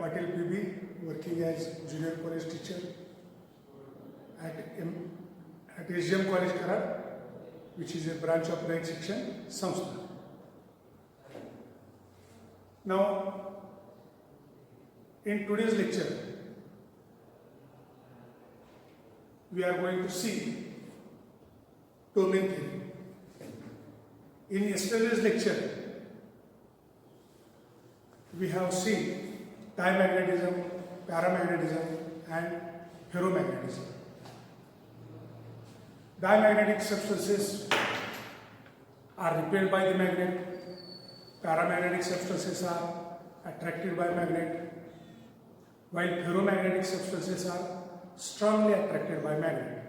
Patil PB, working as junior college teacher at SGM College Karad, which is a branch of Rayak Shikshan Samstha. Now, in today's lecture, we are going to see domain theory. In yesterday's lecture, we have seen diamagnetism, paramagnetism, and ferromagnetism. Diamagnetic substances are repelled by the magnet. Paramagnetic substances are attracted by magnet, while ferromagnetic substances are strongly attracted by magnet.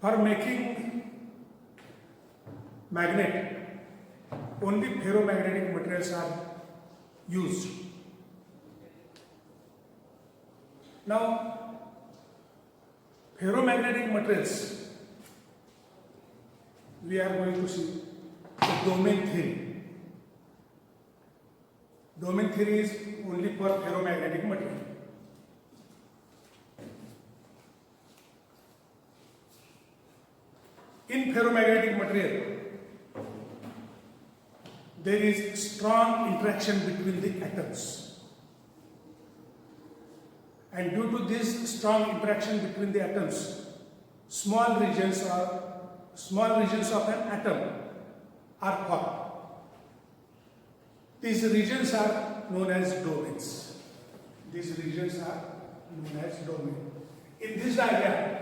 For making magnet, only ferromagnetic materials are used. Now, ferromagnetic materials, we are going to see the domain theory. Domain theory is only for ferromagnetic material. In ferromagnetic material, there is strong interaction between the atoms. And due to this strong interaction between the atoms, small regions of an atom are formed. These regions are known as domains. These regions are known as domain. In this diagram,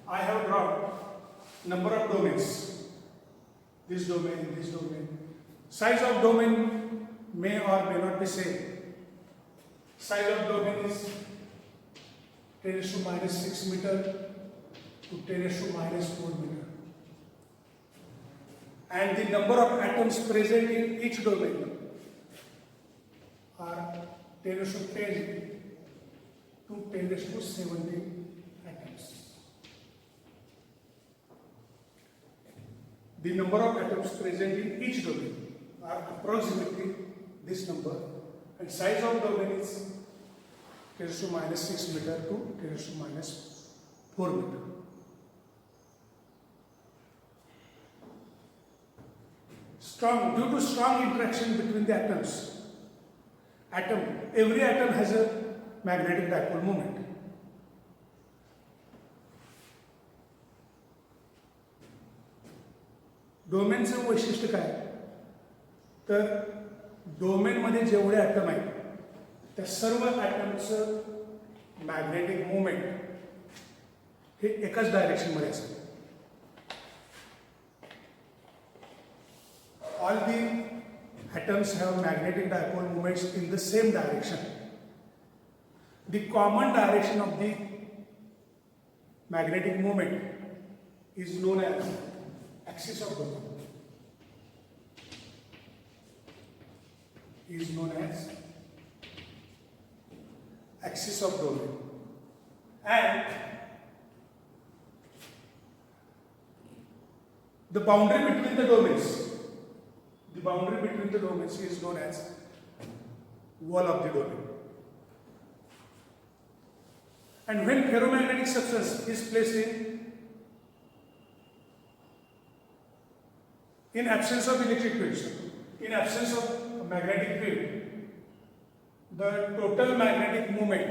I have drawn number of domains. This domain, this domain. Size of domain may or may not be same. Size of domain is 10 raised to minus 6 meter to 10 raised to minus 4 meter. And the number of atoms present in each domain are 10 raised to 10 to 10 raised to 17 atoms. The number of atoms present in each domain are approximately this number, and size of domain is 10 raised to minus 6 meter to 10 raised to minus 4 meter. Due to strong interaction between the atoms, every atom has a magnetic dipole moment. डोमेनचं वैशिष्ट्य काय तर डोमेनमध्ये जेवढे atom आहेत त्या सर्व ॲटमचं magnetic moment हे एकाच डायरेक्शनमध्ये असतं. All the atoms have magnetic dipole moments in the same direction. The common direction of the magnetic moment is known as axis of domain. Is known as axis of domain. And the boundary between the domains is known as wall of the domain. And when ferromagnetic substance is placed in absence of electric field, in absence of magnetic field, the total magnetic moment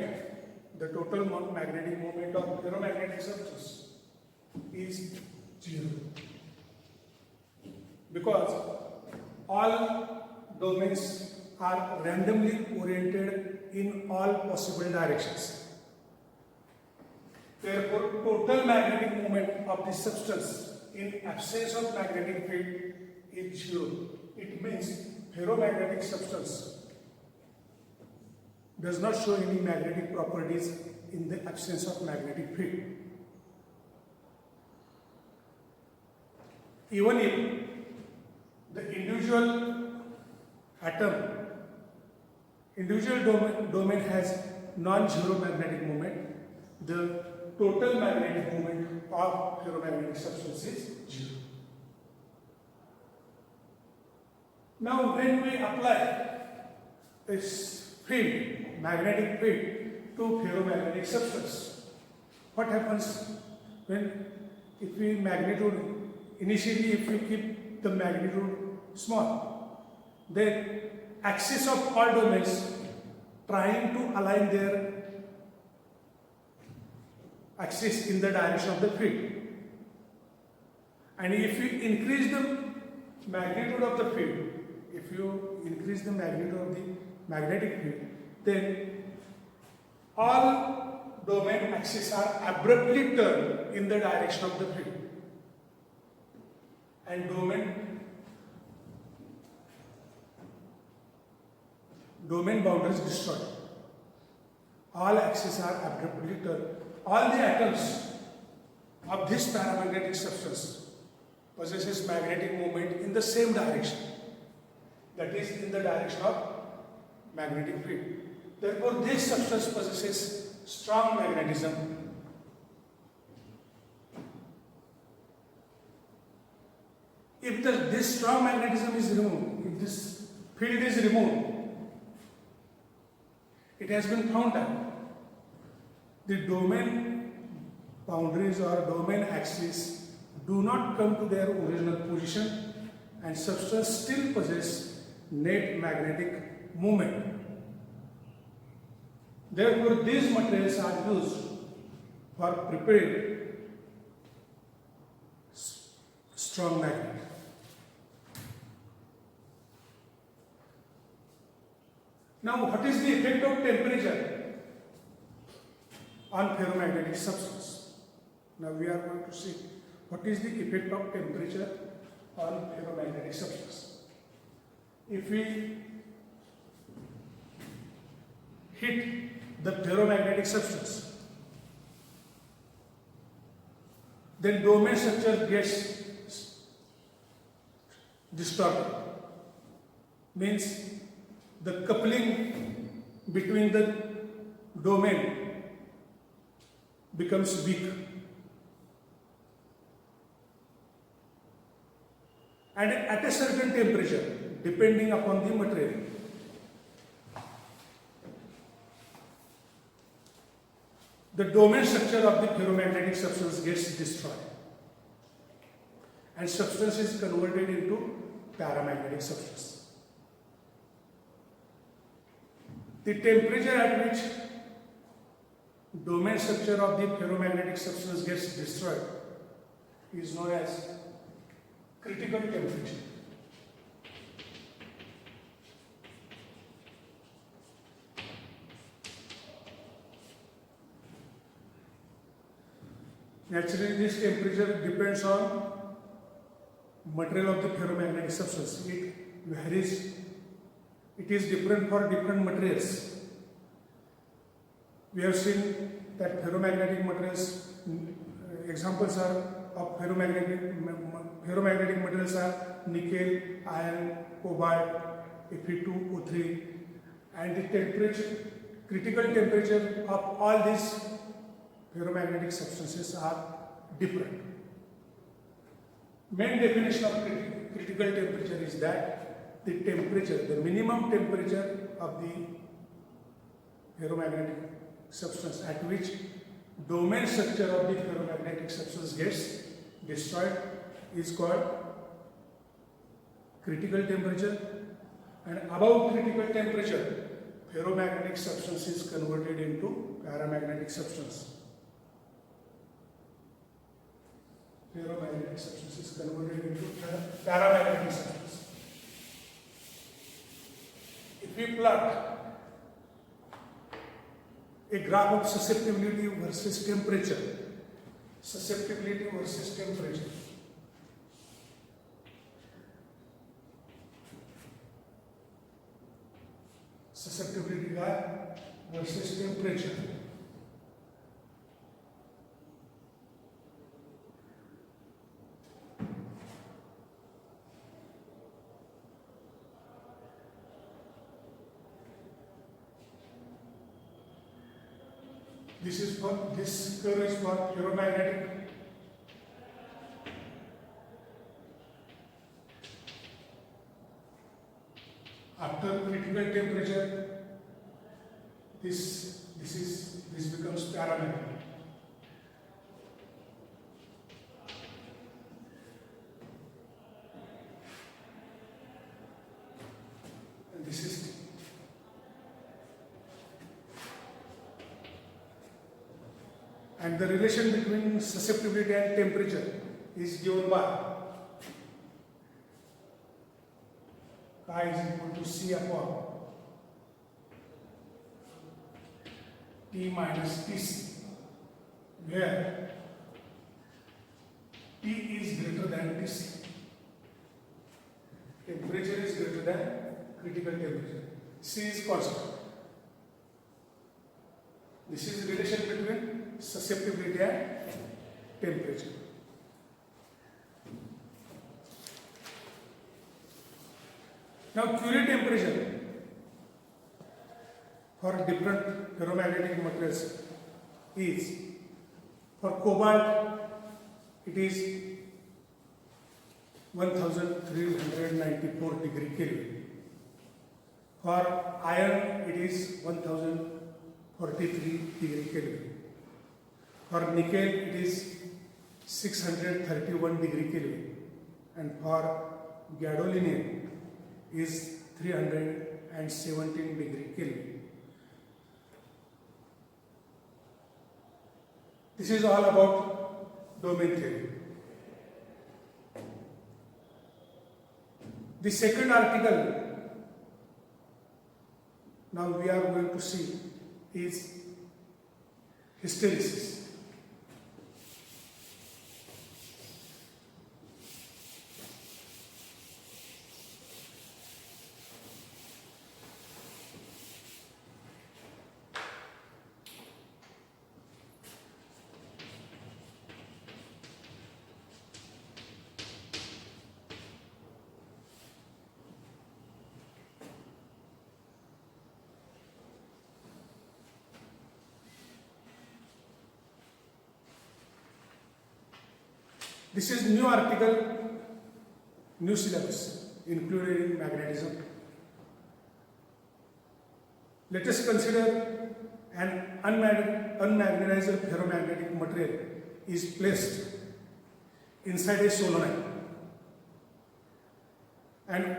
of ferromagnetic substance is 0, because all domains are randomly oriented in all possible directions. Therefore, total magnetic moment of the substance in absence of magnetic field is 0. It means ferromagnetic substance does not show any magnetic properties in the absence of magnetic field. Even if the individual domain has non-zero magnetic moment, the total magnetic moment of ferromagnetic substance is 0. Now, when we apply is field, magnetic field to ferromagnetic substance. What happens when if we magnitude, initially if we keep the magnitude small, then axis of all domains trying to align their axis in the direction of the field. And if you increase the magnitude of the field, if you increase the magnitude of the magnetic field, then all domain axes are abruptly turned in the direction of the field. And domain boundaries destroyed. All axes are abruptly turned. All the atoms of this paramagnetic substance possesses magnetic moment in the same direction, that is in the direction of magnetic field. Therefore, this substance possesses strong magnetism. If this strong magnetism is removed, if this field is removed, it has been found that the domain boundaries or domain axes do not come to their original position and substance still possess net magnetic moment. Therefore, these materials are used for preparing strong magnet. Now, what is the effect of temperature on ferromagnetic substance? Now, we are going to see what is the effect of temperature on ferromagnetic substance. If we hit the ferromagnetic substance, then domain structure gets distorted. Means the coupling between the domain becomes weak. And at a certain temperature, depending upon the material, the domain structure of the ferromagnetic substance gets destroyed and substance is converted into paramagnetic substance. The temperature at which domain structure of the ferromagnetic substance gets destroyed is known as critical temperature. Naturally, this temperature depends on material of the ferromagnetic substance. It varies. It is different for different materials. We have seen that ferromagnetic materials, examples are of ferromagnetic materials are nickel, iron, cobalt, Fe2O3, and the temperature, critical temperature of all these ferromagnetic substances are different. Main definition of critical temperature is that the temperature, the minimum temperature of the ferromagnetic substance at which domain structure of the ferromagnetic substance gets destroyed is called critical temperature, and above critical temperature ferromagnetic substance is converted into paramagnetic substance. Ferromagnetic substance is converted into paramagnetic substance. If we plot a graph of susceptibility versus temperature, susceptibility versus temperature, susceptibility versus temperature, this curve is for ferromagnetic. After critical temperature, this becomes parametric. And this is T. And the relation between susceptibility and temperature is given by chi is equal to C upon T minus Tc, where T is greater than Tc. Temperature is greater than critical temperature. C is constant. This is the relation between susceptibility and temperature. Now, Curie temperature for different ferromagnetic materials is, for cobalt it is 1394 degree Kelvin. For iron it is 1043 degree Kelvin. For nickel it is 631 degree Kelvin, and for gadolinium is 317 degree Kelvin. This is all about domain theory. The second article now we are going to see is hysteresis. This is new article, new syllabus included in magnetism. Let us consider an unmagnetized ferromagnetic material is placed inside a solenoid, and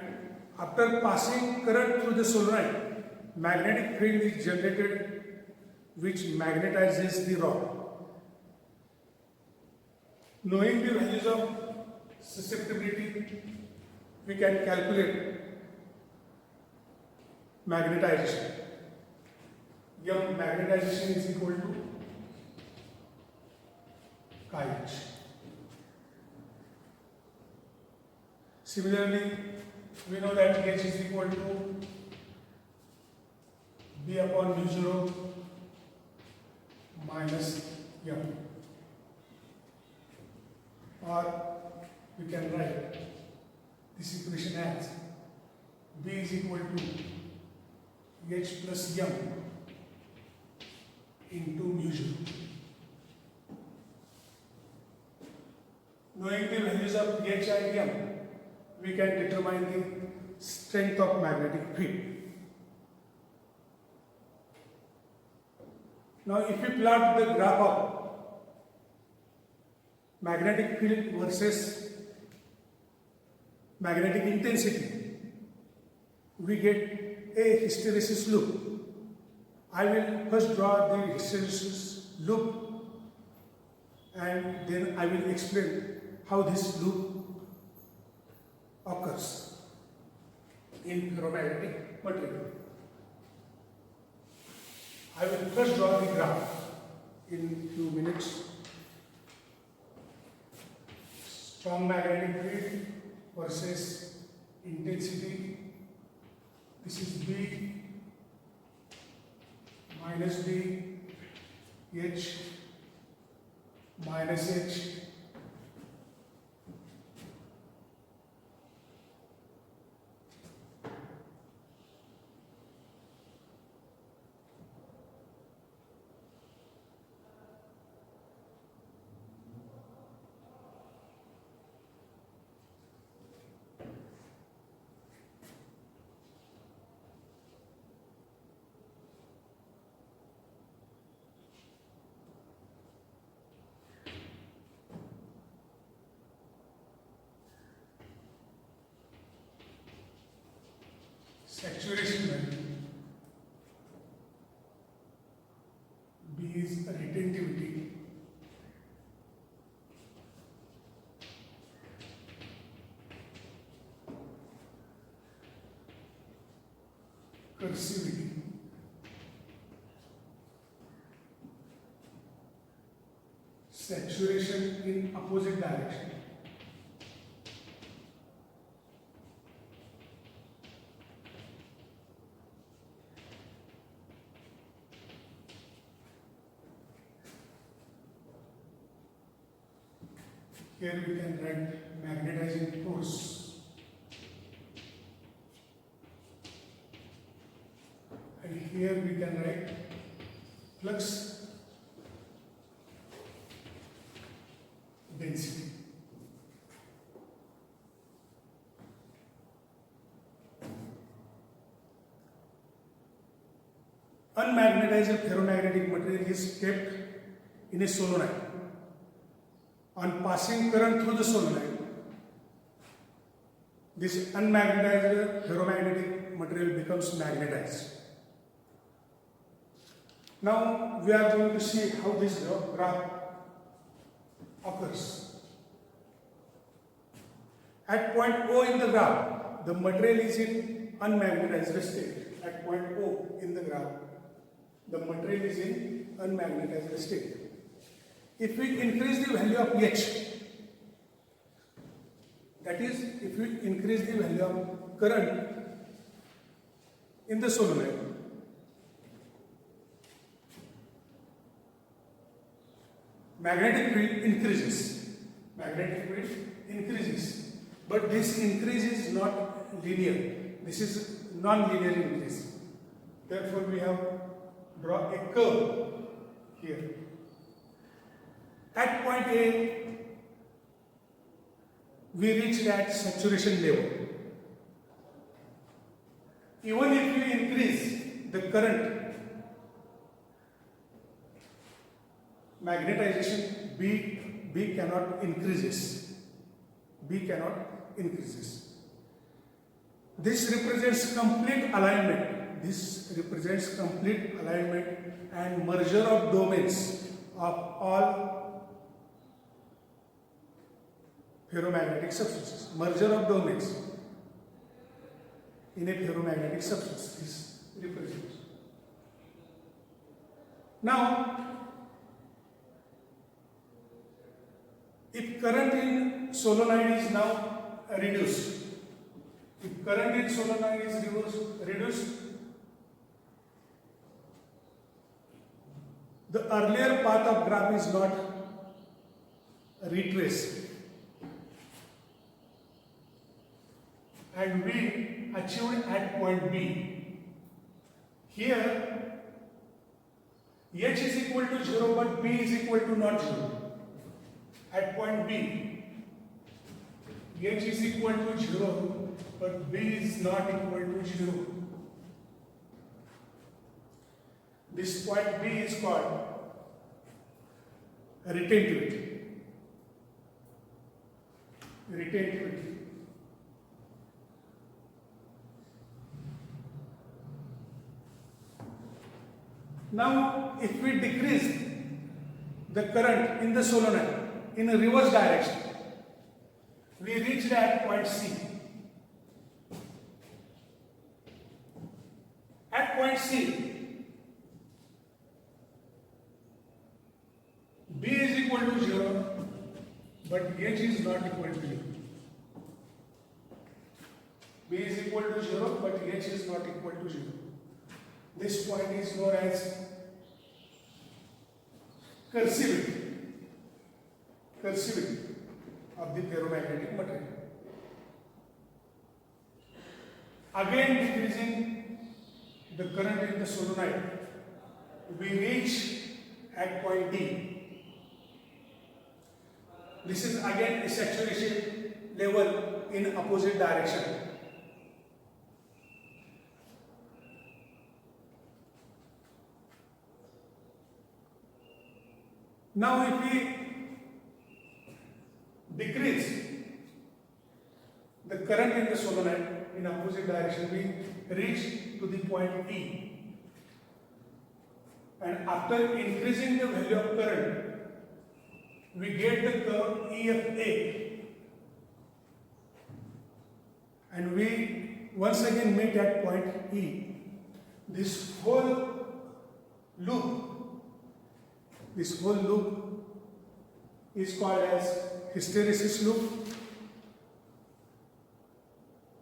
after passing current through the solenoid, magnetic field is generated which magnetizes the rod. Knowing the values of susceptibility, we can calculate magnetization. M magnetization is equal to chi h. Similarly, we know that H is equal to B upon mu 0 minus M. Or we can write this equation as B is equal to H plus M into mu 0. Knowing the values of H and M, we can determine the strength of magnetic field. Now, if we plot the graph of magnetic field versus magnetic intensity, we get a hysteresis loop. I will first draw the hysteresis loop and then I will explain how this loop occurs in ferromagnetic material. I will first draw the graph in few minutes. Strong magnetic field versus intensity. This is B minus B, H minus H. saturation value, B is retentivity, cursivity, saturation in opposite direction, here we can write magnetizing force, and here we can write flux density. Unmagnetized ferromagnetic material is kept in a solenoid. On passing current through the solenoid, this unmagnetized ferromagnetic material becomes magnetized. Now we are going to see how this graph occurs. At point O in the graph, the material is in unmagnetized state. At point O in the graph, the material is in unmagnetized state. If we increase the value of H, that is, if we increase the value of current in the solenoid, magnetic field increases. Magnetic field increases. But this increase is not linear. This is non-linear increase. Therefore, we have draw a curve here. At point A, we reach that saturation level. Even if we increase the current, magnetization B cannot increases. B cannot increases. This represents complete alignment. This represents complete alignment and merger of domains of all ferromagnetic substances. Merger of domains in a ferromagnetic substance is represents. Now, if current in solenoid is now reduced, if current in solenoid is reduced, the earlier path of graph is not retraced, and we achieved at point B. Here, H is equal to 0, but B is equal to not 0. At point B, H is equal to 0, but B is not equal to 0. This point B is called retentivity. Retentivity. Now, if we decrease the current in the solenoid in a reverse direction, we reach at point C. At point C, B is equal to 0, but H is not equal to 0. B is equal to 0, but H is not equal to 0. This point is known as cursivity. Cursivity of the ferromagnetic material. Again decreasing the current in the solenoid, we reach at point D. This is again a saturation level in opposite direction. Now if we decrease the current in the solenoid in in opposite direction, we reach to the point E. And after increasing the value of current, we get the curve EFA. And we once again meet at point E. This whole loop is called as hysteresis loop,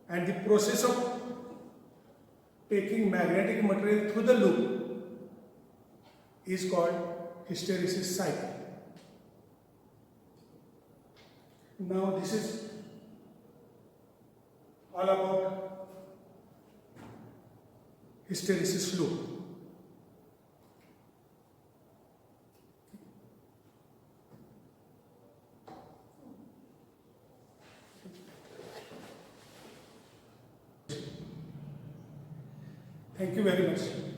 and the process of taking magnetic material through the loop is called hysteresis cycle. Now this is all about hysteresis loop. Thank you very much.